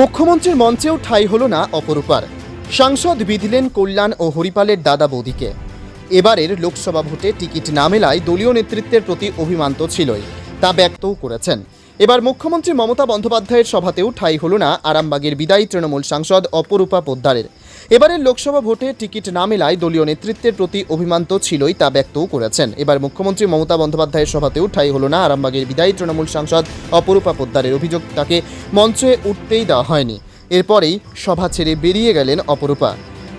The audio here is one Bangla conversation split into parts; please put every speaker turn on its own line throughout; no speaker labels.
মুখ্যমন্ত্রীর মঞ্চেও ঠাঁই হলো না অপরূপার। সাংসদ বিধিলেন কল্যাণ ও হরিপালের দাদা বৌদিকে। এবারের লোকসভা ভোটে টিকিট না মেলায় দলীয় নেতৃত্বের প্রতি অভিমান তো ছিলই, তা ব্যক্তও করেছেন। এবার মুখ্যমন্ত্রী মমতা বন্দ্যোপাধ্যায়ের সভাতেও ঠাঁই হলো না আরামবাগের বিদায়ী তৃণমূল সাংসদ অপরূপা পোদ্দারের। এবারের লোকসভা ভোটে টিকিট না মেলায় দলীয় নেতৃত্বের প্রতি অভিমান তো ছিলই, তা ব্যক্তও করেছেন। এবার মুখ্যমন্ত্রী মমতা বন্দ্যোপাধ্যায়ের সভাতেও ঠাঁই হলো না আরামবাগের বিদায়ী তৃণমূল সাংসদ অপরূপা পোদ্দারের। অভিযোগ, তাকে মঞ্চে উঠতেই দেওয়া হয়নি। এরপরেই সভা ছেড়ে বেরিয়ে গেলেন অপরূপা।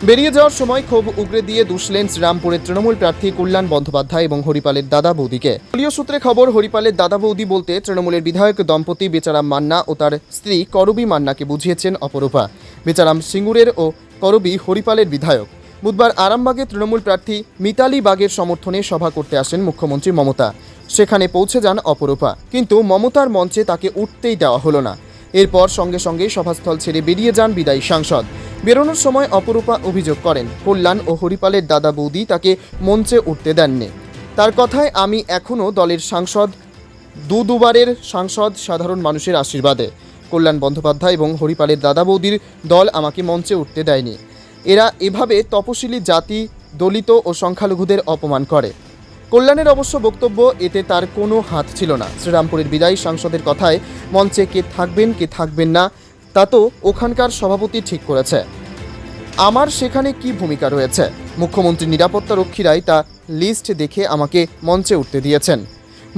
বেরিয়ে যাওয়ার সময় ক্ষোভ উগরে দিয়ে দুষলেন শ্রীরামপুরের তৃণমূল প্রার্থী কল্যাণ বন্দ্যোপাধ্যায় এবং হরিপালের দাদা বৌদিকে। দলীয় সূত্রে খবর, হরিপালের দাদা বৌদি বলতে তৃণমূলের বিধায়ক দম্পতি বেচারাম মান্না ও তার স্ত্রী করবী মান্নাকে বুঝিয়েছেন অপরূপা। বেচারাম সিঙ্গুরের ও করবী হরিপালের বিধায়ক। বুধবার আরামবাগে তৃণমূল প্রার্থী মিতালি বাগের সমর্থনে সভা করতে আসেন মুখ্যমন্ত্রী মমতা। সেখানে পৌঁছে যান অপরূপা, কিন্তু মমতার মঞ্চে তাকে উঠতেই দেওয়া হলো না। এরপর সঙ্গে সঙ্গেই সভাস্থল ছেড়ে বেরিয়ে যান বিদায়ী সাংসদ। বেরোনোর সময় অপরূপা অভিযোগ করেন, কল্যাণ ও হরিপালের দাদা বৌদি তাকে মঞ্চে উঠতে দেননি। তার কথায়, আমি এখনও দলের সাংসদ, দুবারের সাংসদ, সাধারণ মানুষের আশীর্বাদে। কল্যাণ বন্দ্যোপাধ্যায় এবং হরিপালের দাদা বৌদির দল আমাকে মঞ্চে উঠতে দেয়নি। এরা এভাবে তপশিলি জাতি, দলিত ও সংখ্যালঘুদের অপমান করে। কল্যাণের অবশ্য বক্তব্য, এতে তার কোনো হাত ছিল না। শ্রীরামপুরের বিদায়ী সাংসদের কথায়, মঞ্চে কে থাকবেন কে থাকবেন না তা তো ওখানকার সভাপতি ঠিক করেছে। আমার সেখানে কি ভূমিকা রয়েছে? মুখ্যমন্ত্রীর নিরাপত্তা রক্ষীরাই তা লিস্ট দেখে আমাকে মঞ্চে উঠতে দিয়েছেন।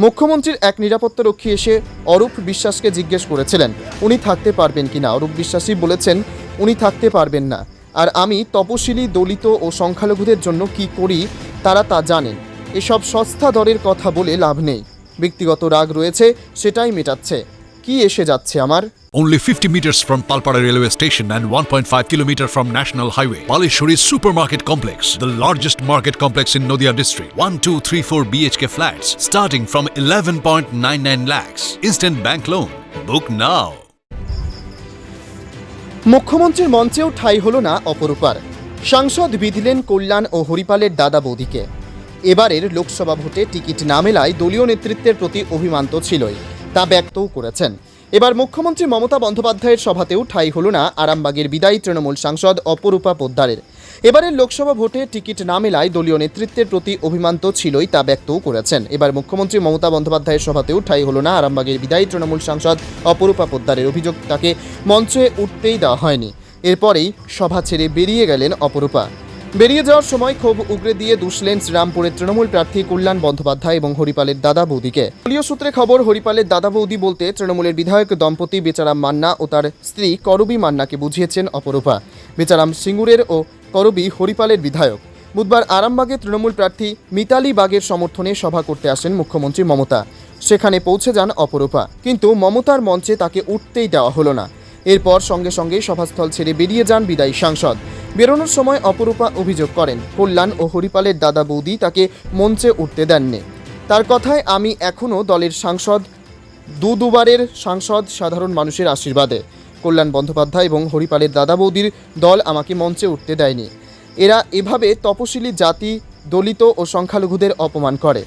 মুখ্যমন্ত্রীর এক নিরাপত্তা রক্ষী এসে অরূপ বিশ্বাসকে জিজ্ঞেস করেছিলেন উনি থাকতে পারবেন কিনা। অরূপ বিশ্বাসই বলেছেন উনি থাকতে পারবেন না। আর আমি তপশিলি, দলিত ও সংখ্যালঘুদের জন্য কি করি তারা তা জানেন। এসব সস্তা দরের কথা বলে লাভ নেই। ব্যক্তিগত রাগ রয়েছে, সেটাই মেটাচ্ছে। কি এসে যাচ্ছে আমার?
Only 50 meters from Palpara railway station and 1.5 kilometer from National Highway, Palishuri Supermarket Complex, the largest market complex in Nadia district. 1, 2, 3, 4 BHK flats starting from 11.99 lakhs. Instant bank loan. Book now.
মুখ্যমন্ত্রীর মঞ্চেও ঠাঁই হলো না অপরূপার। সাংসদ বিধিলেন কল্যাণ ও হরিপালের দাদা বৌদিকে। এবারের লোকসভা ভোটে টিকিট না মেলায় দলীয় নেতৃত্বের প্রতি অভিমান তো ছিলই, তা ব্যক্তও করেছেন। এবার মুখ্যমন্ত্রী মমতা বন্দ্যোপাধ্যায়ের সভাতেও ঠাঁই হলো না আরামবাগের বিদায়ী তৃণমূল সাংসদ অপরূপা পোদ্দারের। এবারের লোকসভা ভোটে টিকিট না মেলায় দলীয় নেতৃত্বের প্রতি অভিমান তো ছিলই, তা ব্যক্তও করেছেন। এবার মুখ্যমন্ত্রী মমতা বন্দ্যোপাধ্যায়ের সভাতেও ঠাঁই হলো না আরামবাগের বিদায়ী তৃণমূল সাংসদ অপরূপা পোদ্দারের। অভিযোগ, তাকে মঞ্চে উঠতেই দেওয়া হয়নি। এরপরেই সভা ছেড়ে বেরিয়ে গেলেন অপরূপা। বেরিয়ে যাওয়ার সময় ক্ষোভ উগরে দিয়ে দুষলেন শ্রীরামপুরের তৃণমূল প্রার্থী কল্যাণ বন্দ্যোপাধ্যায় এবং হরিপালের দাদা বৌদিকে। দলীয় সূত্রে খবর, হরিপালের দাদা বৌদি বলতে তৃণমূলের বিধায়ক দম্পতি বেচারাম মান্না ও তার স্ত্রী করবী মান্নাকে বুঝিয়েছেন অপরূপা। বেচারাম সিঙ্গুরের ও করবী হরিপালের বিধায়ক। বুধবার আরামবাগে তৃণমূল প্রার্থী মিতালি বাগের সমর্থনে সভা করতে আসেন মুখ্যমন্ত্রী মমতা। সেখানে পৌঁছে যান অপরূপা, কিন্তু মমতার মঞ্চে তাকে উঠতেই দেওয়া হলো না। এরপর সঙ্গে সঙ্গেই সভাস্থল ছেড়ে বেরিয়ে যান বিদায়ী সাংসদ। বেরোনোর সময় অপরূপা অভিযোগ করেন, কল্যাণ ও হরিপালের দাদা বৌদি তাকে মঞ্চে উঠতে দেননি। তার কথায়, আমি এখনও দলের সাংসদ, দুবারের সাংসদ, সাধারণ মানুষের আশীর্বাদে। কল্যাণ বন্দ্যোপাধ্যায় এবং হরিপালের দাদা বৌদির দল আমাকে মঞ্চে উঠতে দেয়নি। এরা এভাবে তপশিলি জাতি, দলিত ও সংখ্যালঘুদের অপমান করে।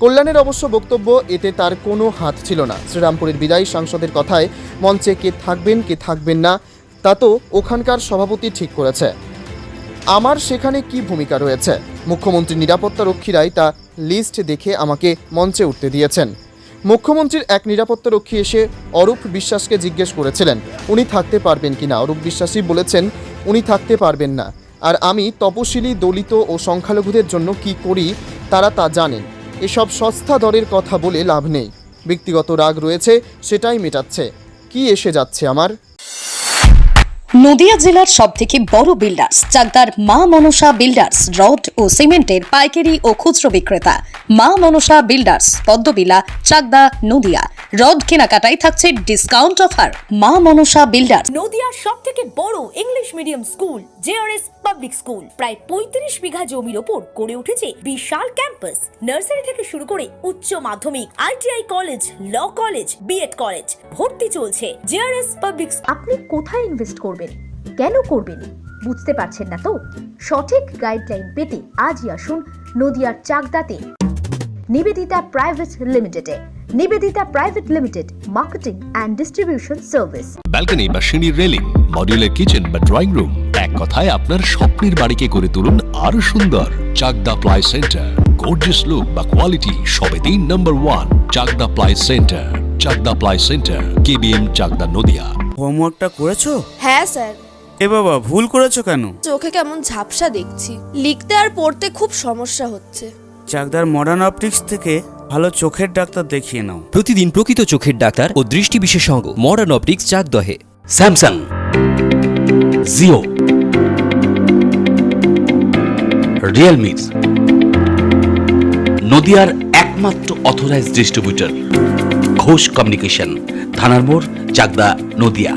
কল্যাণের অবশ্য বক্তব্য, এতে তার কোনো হাত ছিল না। শ্রীরামপুরের বিদায়ী সাংসদের কথায়, মঞ্চে কে থাকবেন কে থাকবেন না তা তো ওখানকার সভাপতি ঠিক করেছে। আমার সেখানে কি ভূমিকা রয়েছে? মুখ্যমন্ত্রীর নিরাপত্তা রক্ষীরাই তা লিস্ট দেখে আমাকে মঞ্চে উঠতে দিয়েছেন। মুখ্যমন্ত্রীর এক নিরাপত্তা রক্ষী এসে অরূপ বিশ্বাসকে জিজ্ঞেস করেছিলেন উনি থাকতে পারবেন কিনা। অরূপ বিশ্বাসই বলেছেন উনি থাকতে পারবেন না। আর আমি তপশিলি, দলিত ও সংখ্যালঘুদের জন্য কি করি তারা তা জানেন। এসব সস্তা দরের কথা বলে লাভ নেই। ব্যক্তিগত রাগ রয়েছে, সেটাই মেটাচ্ছে। কি এসে যাচ্ছে আমার?
নদিয়া জেলার সবথেকে বড় বিল্ডার্স চাকদার মা মনসা বিল্ডার্স, রড ও সিমেন্টের পাইকারি ও খুচরো বিক্রেতা। মা মনসা বিল্ডার্স, পদ্মবিলা, চাকদা, নদিয়া। রড কেনাকাটায় থাকছে ডিসকাউন্ট অফার। মা মনসা বিল্ডার্স।
নদিয়ার সবথেকে বড় English medium school JRS public school, প্রায় 35 বিঘা জমির ওপর গড়ে উঠেছে বিশাল ক্যাম্পাস। নার্সারি থেকে শুরু করে উচ্চ মাধ্যমিক, ITI college, law college, BEd college, ভর্তি চলছে। JRS public.
আপনি কোথায় ইনভেস্ট করবেন, কেন করবেন বুঝতে পারছেন না তো? সঠিক গাইডলাইন পেতে আজই আসুন নদিয়ার চাকদাতে নিবেদিতা প্রাইভেট লিমিটেডে। Nivedita private limited, marketing and distribution service.
Balcony বা সিঁড়ির রেলিং, মডিউলার কিচেন বা ড্রয়িং রুম, এক কথায় আপনার স্বপ্নের বাড়িকে করে তুলুন আরো সুন্দর। Chakda ply centre, gorgeous look বা কোয়ালিটি সবে 3 number 1 Chakda ply centre. Chakda ply centre, KBM, Chakda, Nadia.
হোমওয়ার্কটা করেছো?
হ্যাঁ স্যার।
এ বাবা, ভুল করেছো কেন?
চোখে কেমন ঝাপসা দেখছি, লিখতে আর পড়তে খুব সমস্যা হচ্ছে।
চাকদার মডার্ন অপটিক্স থেকে ভালো চোখের ডাক্তার দেখিয়ে নাও।
প্রতিদিন প্রকৃত চোখের ডাক্তার ও দৃষ্টি বিশেষজ্ঞ মডার্ন অপটিক্স, চাকদহে।
স্যামসাং, জিও, রিয়েলমি, নদিয়ার একমাত্র অথরাইজড ডিস্ট্রিবিউটর ঘোষ কমিউনিকেশন, থানার মোড়, চাকদা, নদিয়া।